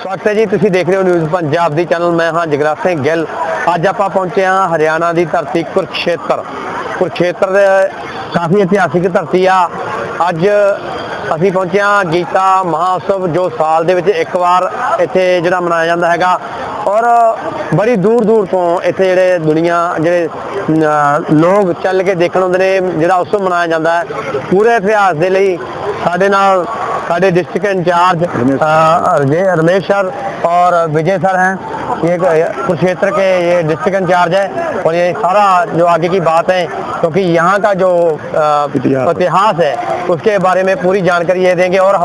स्वागत है जी, तुसीं देख रहे हो न्यूज़ पंजाब दी चैनल। मैं हाँ जगराज सिंह गिल। अज आपां पहुंचे हाँ हरियाणा की धरती कुरुक्षेत्र काफ़ी इतिहासिक धरती आ। अज असीं पहुंचे हाँ गीता महोत्सव जो साल दे विच एक बार इत्थे जिहड़ा मनाया जाता हैगा और बड़ी दूर दूर तो इत्थे जिहड़े दुनिया जिहड़े लोग चल के देखण आउंदे ने। जिहड़ा उत्सव मनाया जाता है पूरे इतिहास के लिए साडे नाल साडे डिस्ट्रिक्ट इंचार्ज रमेश सर और विजय सर हैं। ये कुरुक्षेत्र के ये डिस्ट्रिक्ट इंचार्ज है और ये सारा जो आगे की बात है क्योंकि यहाँ का जो इतिहास है उसके बारे में पूरी जानकारी ये देंगे और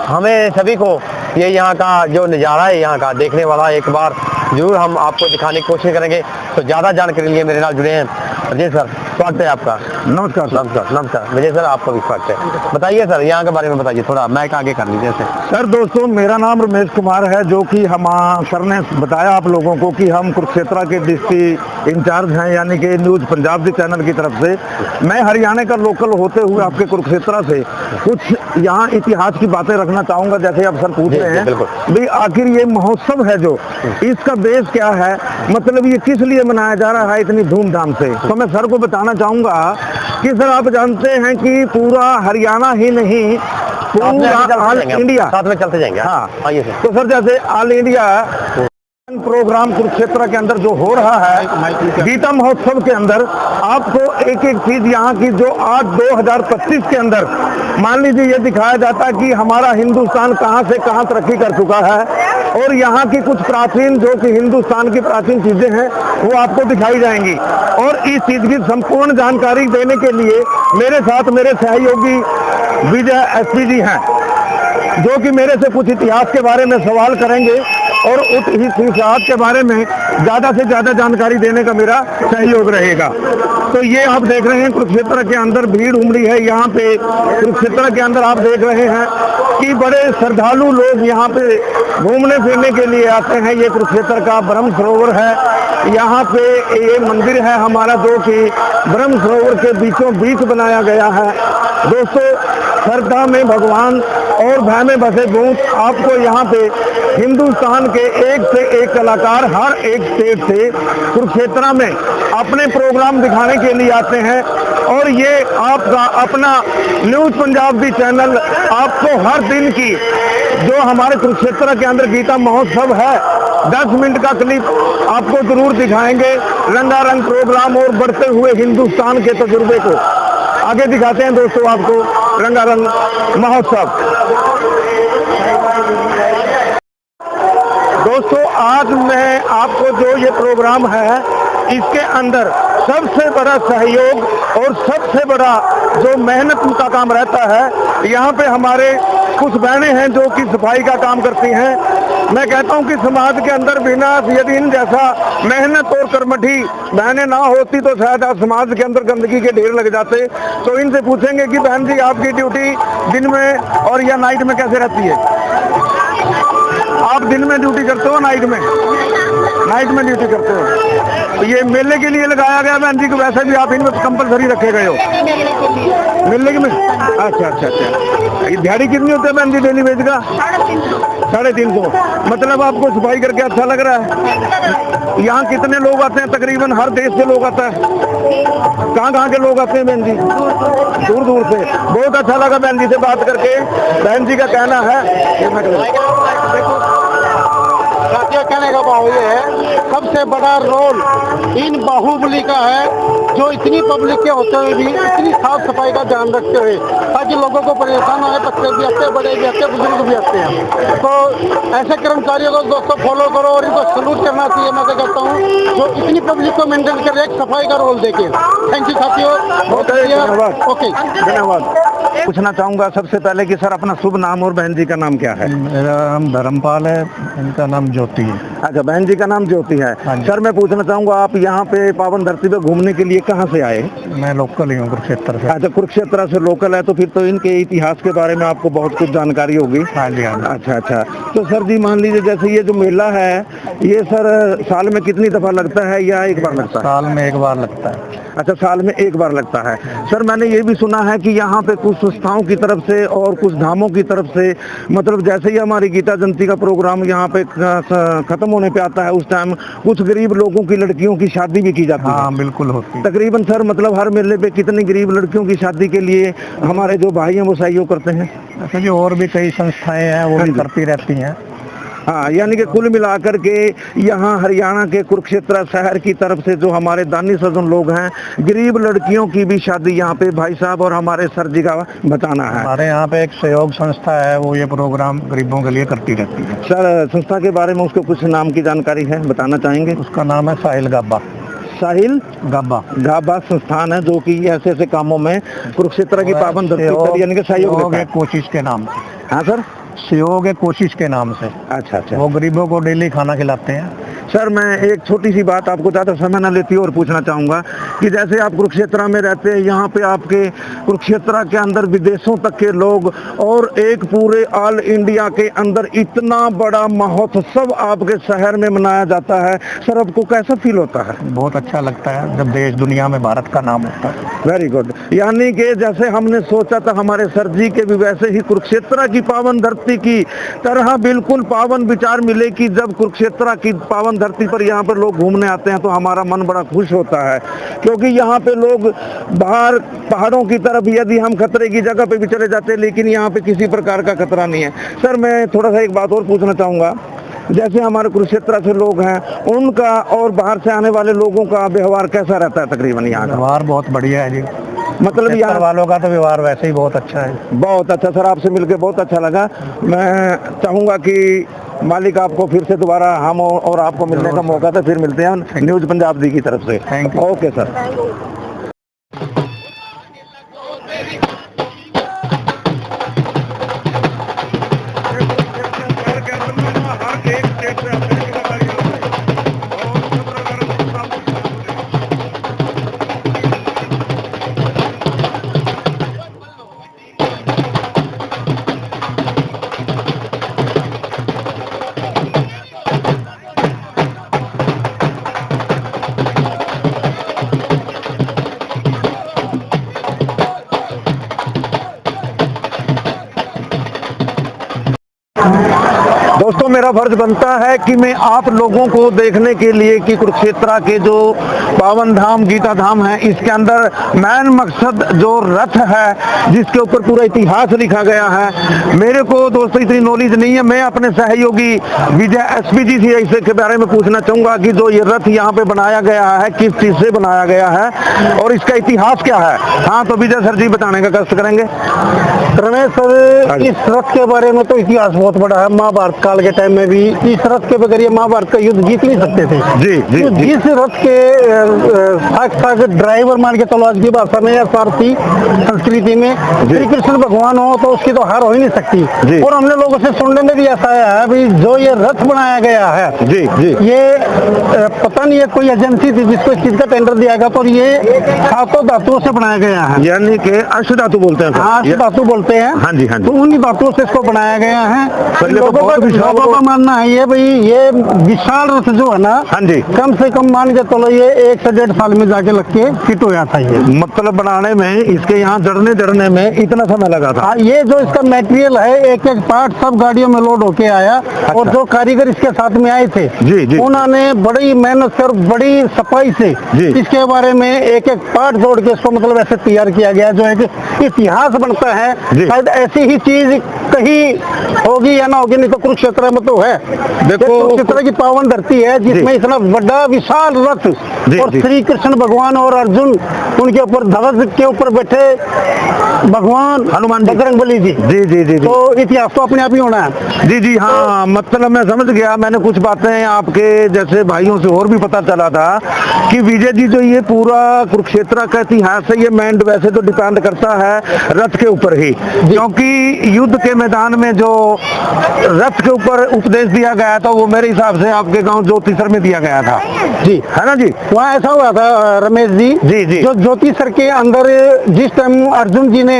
हमें सभी को ये यहाँ का जो नज़ारा है यहाँ का देखने वाला एक बार जरूर हम आपको दिखाने की कोशिश करेंगे। तो ज़्यादा जानकारी के लिए मेरे नाल जुड़े हैं विजय सर, स्वागत है आपका। नमस्कार नमस्कार विजय सर, आपका भी स्वागत है। बताइए सर यहाँ के बारे में बताइए थोड़ा, माइक आगे कर लीजिए सर। दोस्तों मेरा नाम रमेश कुमार है, जो कि हम सर ने बताया आप लोगों को कि हम कुरुक्षेत्र के डिस्ट्रिक्ट इंचार्ज हैं, यानी कि न्यूज़ पंजाब के चैनल की तरफ से। मैं हरियाणा का लोकल होते हुए आपके कुरुक्षेत्र से कुछ यहाँ इतिहास की बातें रखना चाहूँगा। जैसे आप सर पूछ रहे हैं भाई आखिर ये महोत्सव है जो इसका बेस क्या है, मतलब ये किस लिए मनाया जा रहा है इतनी धूमधाम से, तो मैं सर को बताना चाहूँगा कि सर आप जानते हैं कि पूरा हरियाणा ही नहीं पूरा ऑल इंडिया साथ में चलते जाएंगे। हाँ आइए सर। तो सर जैसे ऑल इंडिया प्रोग्राम कुरुक्षेत्र के अंदर जो हो रहा है गीता महोत्सव के अंदर, आपको एक एक चीज यहाँ की जो आज 2025 के अंदर मान लीजिए ये दिखाया जाता है कि हमारा हिंदुस्तान कहाँ से कहाँ तरक्की कर चुका है और यहाँ की कुछ प्राचीन जो कि हिंदुस्तान की प्राचीन चीजें हैं वो आपको दिखाई जाएंगी। और इस चीज की संपूर्ण जानकारी देने के लिए मेरे साथ मेरे सहयोगी विजय एसपी जी हैं, जो कि मेरे से कुछ इतिहास के बारे में सवाल करेंगे और उस इतिहास के बारे में ज़्यादा से ज़्यादा जानकारी देने का मेरा सहयोग रहेगा। तो ये आप देख रहे हैं कुरुक्षेत्र के अंदर भीड़ उमड़ी है। यहाँ पे कुरुक्षेत्र के अंदर आप देख रहे हैं कि बड़े श्रद्धालु लोग यहाँ पे घूमने फिरने के लिए आते हैं। ये कुरुक्षेत्र का ब्रह्म सरोवर है, यहाँ पे ये मंदिर है हमारा जो कि ब्रह्म सरोवर के बीचों बीच बनाया गया है। दोस्तों श्रद्धा में भगवान और भय में बसे भूत, आपको यहाँ पे हिंदुस्तान के एक से एक कलाकार हर एक स्टेट से कुरुक्षेत्र में अपने प्रोग्राम दिखाने के लिए आते हैं। और ये आपका अपना न्यूज़ पंजाब दी चैनल आपको हर दिन की जो हमारे कुरुक्षेत्र के अंदर गीता महोत्सव है 10 मिनट का क्लिप आपको जरूर दिखाएंगे। रंगारंग प्रोग्राम और बढ़ते हुए हिंदुस्तान के तजुर्बे को आगे दिखाते हैं दोस्तों आपको रंगारंग महोत्सव। दोस्तों आज मैं आपको जो ये प्रोग्राम है इसके अंदर सबसे बड़ा सहयोग और सबसे बड़ा जो मेहनत का काम रहता है, यहाँ पे हमारे कुछ बहनें हैं जो कि सफाई का काम करती हैं। मैं कहता हूँ कि समाज के अंदर बिना यदि इन जैसा मेहनत और कर्मठी बहनें ना होती तो शायद आज समाज के अंदर गंदगी के ढेर लग जाते। तो इनसे पूछेंगे कि बहन जी आपकी ड्यूटी दिन में और या नाइट में कैसे रहती है? आप दिन में ड्यूटी करते हो नाइट में? नाइट में ड्यूटी करते हो। तो ये मेले के लिए लगाया गया बहन जी को, वैसे भी आप इनमें कंपलसरी रखे गए हो मेले के में? अच्छा। ये दिहाड़ी कितनी होती है बहन जी डेली वेज का? 350। मतलब आपको सफाई करके अच्छा लग रहा है? यहाँ कितने लोग आते हैं? तकरीबन हर देश से लोग आता है। कहाँ के लोग आते हैं बहन जी? दूर दूर से। बहुत अच्छा लगा बहन जी से बात करके। बहन जी का कहना है साथियों, कहने का भाव ये है सबसे बड़ा रोल इन बाहुबली का है जो इतनी पब्लिक के होते हुए भी इतनी साफ सफाई का ध्यान रखते हुए ताकि लोगों को परेशान आए, बच्चे भी आते, बड़े भी आते, बुजुर्ग भी आते हैं। तो ऐसे कर्मचारियों को दोस्तों फॉलो करो और इनको सलूट करना चाहिए। मैं तो कहता हूँ जो इतनी पब्लिक को मेंटेन कर एक सफाई का रोल देके। थैंक यू साथियों, बहुत धन्यवाद। ओके, धन्यवाद। पूछना चाहूँगा सबसे पहले कि सर अपना शुभ नाम और बहन जी का नाम क्या है? मेरा नाम धर्मपाल है, इनका नाम ज्योति है। अच्छा, बहन जी का नाम ज्योति है। सर मैं पूछना चाहूँगा आप यहाँ पे पावन धरती पे घूमने के लिए कहाँ से आए? मैं लोकल ही हूँ कुरुक्षेत्र से। अच्छा, कुरुक्षेत्र से लोकल है तो फिर तो इनके इतिहास के बारे में आपको बहुत कुछ जानकारी होगी। हाँ जी, हाँ जी। अच्छा। तो सर जी मान लीजिए जैसे ये जो मेला है ये सर साल में कितनी दफा लगता है या एक बार लगता है? साल में एक बार लगता है। अच्छा, साल में एक बार लगता है। सर मैंने ये भी सुना है कि यहाँ पे कुछ संस्थाओं की तरफ से और कुछ धामों की तरफ से, मतलब जैसे ही हमारी गीता जयंती का प्रोग्राम यहाँ पे खत्म होने पे आता है, उस टाइम कुछ गरीब लोगों की लड़कियों की शादी भी की जाती है। हाँ बिल्कुल होती है। तकरीबन सर मतलब हर मेले पे कितनी गरीब लड़कियों की शादी के लिए हमारे जो भाई हैं वो सहयोग करते हैं? ऐसे जो और भी कई संस्थाएं हैं वो हाँ भी जी। करती रहती हैं। हाँ, यानी कि कुल मिलाकर के यहाँ हरियाणा के कुरुक्षेत्र शहर की तरफ से जो हमारे दानी सज्जन लोग हैं, गरीब लड़कियों की भी शादी यहाँ पे भाई साहब और हमारे सर जी का बताना है। हमारे यहाँ पे एक सहयोग संस्था है, वो ये प्रोग्राम गरीबों के लिए करती रहती है। सर संस्था के बारे में उसके कुछ नाम की जानकारी है, बताना चाहेंगे? उसका नाम है साहिल गाबा। साहिल गाबा गाबा संस्थान है, जो कि ऐसे ऐसे कामों में कुरुक्षेत्र की पावन धरती पर यानी कि सहयोग सहयोग देता है है। कोशिश के नाम से। हाँ सर, सहयोग है कोशिश के नाम से। अच्छा अच्छा। वो गरीबों को डेली खाना खिलाते हैं। सर मैं एक छोटी सी बात, आपको ज़्यादा समय न लेती और पूछना चाहूँगा कि जैसे आप कुरुक्षेत्र में रहते हैं, यहाँ पे आपके कुरुक्षेत्र के अंदर विदेशों तक के लोग और एक पूरे ऑल इंडिया के अंदर इतना बड़ा महोत्सव आपके शहर में मनाया जाता है, सर आपको कैसा फील होता है? बहुत अच्छा लगता है जब देश दुनिया में भारत का नाम होता है। Very good. यानी कि जैसे हमने सोचा था हमारे सर जी के भी वैसे ही कुरुक्षेत्र की पावन धरती की तरह बिल्कुल पावन विचार मिले कि जब कुरुक्षेत्र की पावन धरती पर यहाँ पर लोग घूमने आते हैं तो हमारा मन बड़ा खुश होता है, क्योंकि यहाँ पे लोग बाहर पहाड़ों की तरफ यदि हम खतरे की जगह पे भी चले जाते हैं, लेकिन यहाँ पे किसी प्रकार का खतरा नहीं है। सर मैं थोड़ा सा एक बात और पूछना चाहूँगा, जैसे हमारे कुरुक्षेत्र से लोग हैं, उनका और बाहर से आने वाले लोगों का व्यवहार कैसा रहता है तकरीबन यहाँ का? व्यवहार बहुत बढ़िया है जी। मतलब यहाँ यहाँ वालों का तो व्यवहार वैसे ही बहुत अच्छा है। बहुत अच्छा। सर आपसे मिलकर बहुत अच्छा लगा। मैं चाहूँगा कि मालिक आपको फिर से दोबारा हम और आपको मिलने का मौका था, फिर मिलते हैं न्यूज़ पंजाब दी की तरफ से। Thank you. Okay sir. दोस्तों मेरा फर्ज बनता है कि मैं आप लोगों को देखने के लिए कि कुरुक्षेत्र के जो पावन धाम गीता धाम है, इसके अंदर मेन मकसद जो रथ है जिसके ऊपर पूरा इतिहास लिखा गया है, मेरे को दोस्तों इतनी नॉलेज नहीं है। मैं अपने सहयोगी विजय एसपी जी से इसके बारे में पूछना चाहूँगा कि जो ये रथ यहाँ पे बनाया गया है किस चीज़ से बनाया गया है और इसका इतिहास क्या है। हाँ तो विजय सर जी बताने का कष्ट करेंगे। रमेश सर, इस रथ के बारे में तो इतिहास बहुत बड़ा है। महाभारत काल के टाइम में भी इस रथ के बगैर ये महाभारत का युद्ध जीत नहीं सकते थे। जी जी तो जी। जिस रथ के साक्षात ड्राइवर मान के चलो आज की भाषा में या सारथी संस्कृति में श्री कृष्ण भगवान हो तो उसकी तो हार हो ही नहीं जी। सकती। और हमने लोगों से सुनने में भी ऐसा आया है भी जो ये रथ बनाया गया है, जी जी। ये पता नहीं है कोई एजेंसी थी जिसको इस चीज का टेंडर दिया गया, तो ये सातों धातुओं से बनाया गया है। यानी कि अष्ट धातु बोलते हैं। हाँ, धातु बोलते हैं। हाँ जी हाँ जी। तो उन्हीं धातुओं से इसको बनाया गया है। सर, ये तो बहुत विशाल लोगों का मानना है ये भाई ये विशाल रथ जो है ना, हाँ जी, कम से कम मान के चलो ये 1 से 1.5 साल में जाके लग के फिट हो जाता है। ये मतलब बनाने में इसके यहाँ जड़ने में इतना समय लगा था। हाँ, ये जो इसका मटेरियल है एक एक पार्ट सब गाड़ियों में लोड होके आया। और जो कारीगर इसके साथ में आए थे जी जी, उन्होंने बड़ी मेहनत कर बड़ी सफाई से जी, इसके बारे में एक एक पार्ट जोड़ के इसको मतलब ऐसे तैयार किया गया जो एक इतिहास बनता है। शायद ऐसी ही चीज कहीं होगी या ना होगी, नहीं तो कुरुक्षेत्र में तो है। देखो कुरुक्षेत्र की पावन धरती है जिसमें इतना बड़ा विशाल रथ और श्री कृष्ण भगवान और अर्जुन उनके ऊपर ध्वज के ऊपर बैठे भगवान हनुमान बजरंगबली जी। जी जी जी। तो इतिहास तो अपने आप ही होना है। जी जी हाँ, मतलब मैं समझ गया। मैंने कुछ बातें आपके जैसे भाइयों से और भी पता चला था कि विजय जी जो ये पूरा कुरुक्षेत्र का इतिहास है ये मेन वैसे तो डिपेंड करता है रथ के ऊपर ही, क्योंकि युद्ध के मैदान में जो रथ के ऊपर उपदेश दिया गया था वो मेरे हिसाब से आपके गांव ज्योतिसर में दिया गया था जी, है ना जी? वहाँ ऐसा हुआ था रमेश जी, जी। जो ज्योतिसर के अंदर जिस टाइम अर्जुन जी ने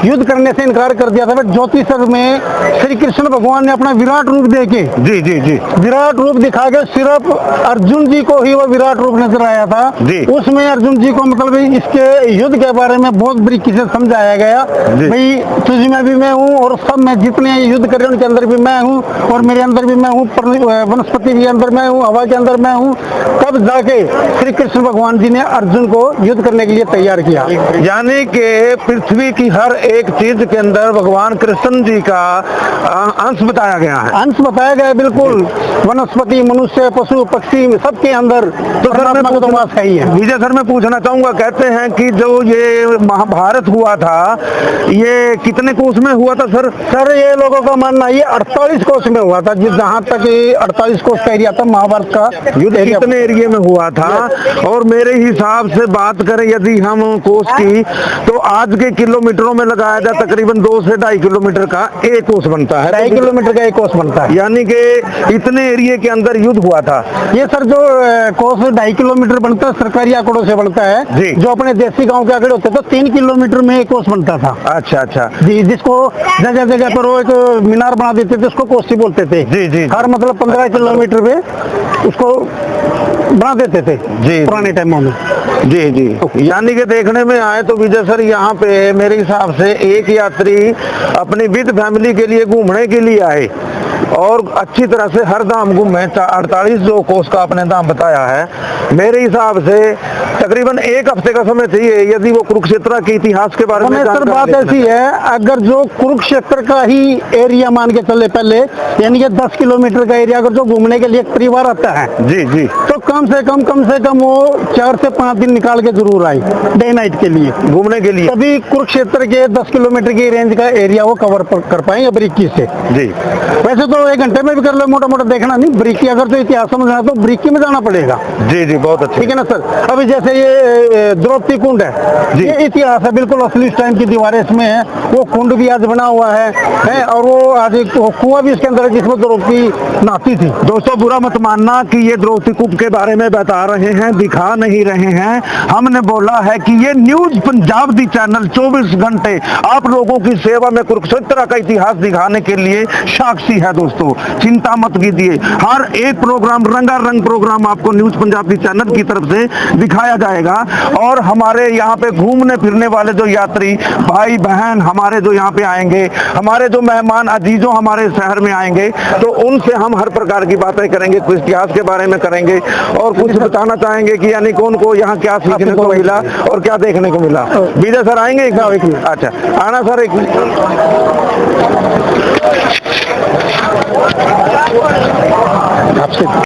युद्ध करने से इनकार कर दिया था, फिर ज्योतिसर में श्री कृष्ण भगवान ने अपना विराट रूप देके जी विराट रूप दिखा के सिर्फ अर्जुन जी को ही वो विराट रूप नजर आया था। जी। उसमें अर्जुन जी को मतलब इसके युद्ध के बारे में बहुत बारीकी से समझाया गया, जी। भाई तुझ में भी मैं हूँ और सब में जितने युद्ध कर रहे हैं उनके अंदर भी मैं हूँ और मेरे अंदर भी मैं हूँ, वनस्पति के अंदर मैं हूँ, हवा के अंदर मैं हूँ। तब जाके श्री कृष्ण भगवान जी ने अर्जुन को युद्ध करने के लिए तैयार किया। यानी कि पृथ्वी की हर एक चीज के अंदर भगवान कृष्ण जी का अंश बताया गया है। अंश बताया गया है, बिल्कुल। वनस्पति, मनुष्य, पशु, पक्षी सबके अंदर तो सर मैं परमात्मा का तो वास है ही है। विजय सर मैं पूछना चाहूंगा, कहते हैं कि जो ये महाभारत हुआ था ये कितने कोस में हुआ था सर? सर ये लोगों का मानना ये 48 कोस में हुआ था, जहाँ तक 48 कोस का एरिया था महाभारत का युद्ध एरिया। कितने एरिया में हुआ था? और मेरे हिसाब से बात करें यदि हम कोस की, तो आज के किलोमीटरों में लगाया जाए तकरीबन 2 से 2.5 किलोमीटर का एक कोस बनता है। 2.5 किलोमीटर का एक कोस बनता है, यानी कि इतने एरिया के अंदर युद्ध हुआ था। ये सर जो कोस 2.5 किलोमीटर बनता है सरकारी आंकड़ों से बनता है जी। जो अपने देसी गांव के आंकड़े होते तो 3 किलोमीटर में एक कोस बनता था। अच्छा जी, जिसको जगह जगह पर वो एक मीनार बना देते थे, उसको कोसी बोलते थे। जी। हर मतलब 15 किलोमीटर में उसको बना देते थे जी। पुराने टाइमों में। जी। यानी कि देखने में आए तो विजय सर यहाँ पे मेरे हिसाब से एक यात्री अपनी विद फैमिली के लिए घूमने के लिए आए और अच्छी तरह से हर धाम घूमे। 48 जो कोस का आपने दाम बताया है, मेरे हिसाब से तकरीबन एक हफ्ते का समय चाहिए यदि वो कुरुक्षेत्र के इतिहास के बारे में। सर बात ऐसी है, अगर जो कुरुक्षेत्र का ही एरिया मान के चले पहले, यानी कि 10 किलोमीटर का एरिया अगर जो घूमने के लिए एक परिवार आता है जी तो कम से कम वो 4 से 5 दिन निकाल के जरूर आए डे नाइट के लिए घूमने के लिए। तभी कुरुक्षेत्र के 10 किलोमीटर की रेंज का एरिया वो कवर कर पाएंगे बारीकी से। जी। वैसे तो 1 घंटे में भी कर लो, मोटा मोटा देखना नहीं, बारीकी अगर तो इतिहास समझना है तो बारीकी में जाना पड़ेगा। जी बहुत अच्छा। ठीक है ना सर? अभी जैसे ये द्रौपदी कुंड है, ये इतिहास है, बिल्कुल असली टाइम की दीवारें इसमें है। वो कुंड भी आज बना हुआ है और वो आज एक कुआं भी इसके अंदर है जिसमें द्रौपदी नहाती थी। दोस्तों बुरा मत मानना कि ये द्रौपदी कुंड के बारे में बता रहे हैं, दिखा नहीं रहे हैं। हमने बोला है कि ये न्यूज पंजाब दी चैनल 24 घंटे आप लोगों की सेवा में कुरुक्षेत्र का इतिहास दिखाने के लिए साक्षी है। दोस्तों चिंता मत कीजिए, हर एक प्रोग्राम रंगारंग प्रोग्राम आपको न्यूज पंजाब दी चैनल की तरफ से दिखाया जाएगा। और हमारे यहाँ पे घूमने फिरने वाले जो यात्री भाई बहन हमारे जो यहाँ पे आएंगे, हमारे जो मेहमान अजीजों हमारे शहर में आएंगे, तो उनसे हम हर प्रकार की बातें करेंगे, कुछ इतिहास के बारे में करेंगे और कुछ बताना चाहेंगे कि यानी कौन को यहाँ क्या सीखने को मिला और क्या देखने को मिला। विजय सर आएंगे एक मिनट? अच्छा आना सर एक मिनट। आपसे